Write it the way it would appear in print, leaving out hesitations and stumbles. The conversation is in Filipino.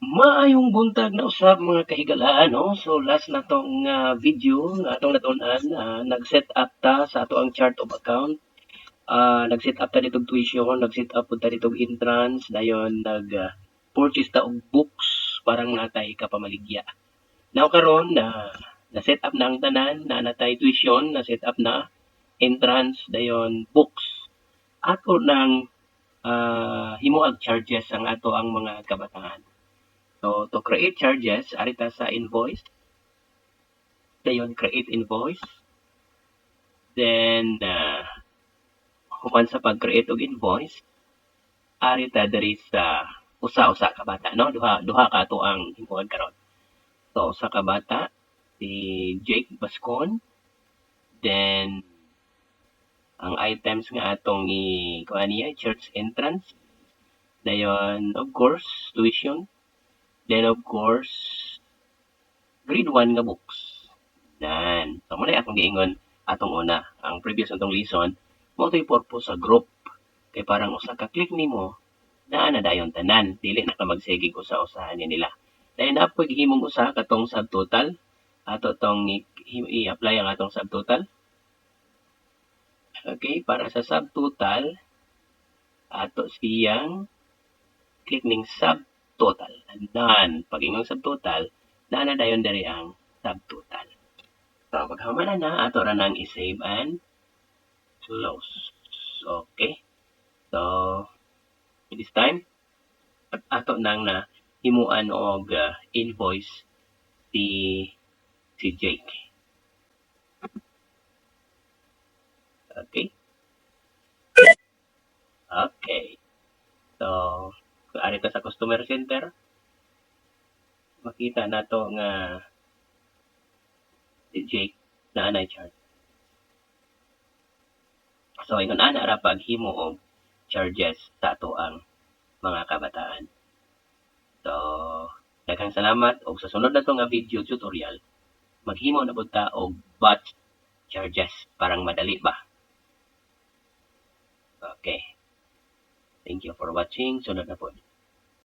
Maayong buntag na usab mga kahigalaan, no? So last na tong video nga atong natun-an, nag-set up ta sa ato ang chart of account. Nag-set up ta ditong tuition, nag-set up ta ditong entrance, dayon purchase ta og books parang natay kapamaligya. Now karon na-set up na ang tanan, na natay tuition, na-set up na entrance, dayon books. Ato nang himuag charges ang ato ang mga kabataan. So, to create charges, arita sa invoice. Dayon, create invoice. Then, human sa pag-create og invoice, arita diri sa usa-usa ka bata, no? Duha ka to ang himuan karon. So, usa ka bata, si Jake Bascon. Then, ang items nga atong kuha niya, church entrance. Dayon, of course, tuition. Then, of course, grade 1 nga books. Nan. So, muna akong giingon atong una. Ang previous atong lesson, mo ito'y purpose sa group. Kay parang usa ka click nimo, naa na dayon tanan. Dili na ka magsigig usa-usahan ni nila. Dahil na po gihimong usa katong subtotal. Ato tong i-apply ang atong subtotal. Okay, para sa subtotal, ato siyang click ning subtotal. Nan, pag ingong subtotal, naa na dayon diri ang subtotal. So, paghamana na, ato ra nang i-save and close. Okay. So, this time, ato nang na himuan og invoice si Jake. Okay. Okay. So, kung ari ta sa customer center, makita nato nga si Jake na anay charge. So, ingon ana ra paghimo og charges sa ato ang mga kabataan. So, daghang salamat og sa sunod na to nga video tutorial, maghimo na pud ta og batch charges parang madali ba. Okay. Thank you for watching. Sunod na po.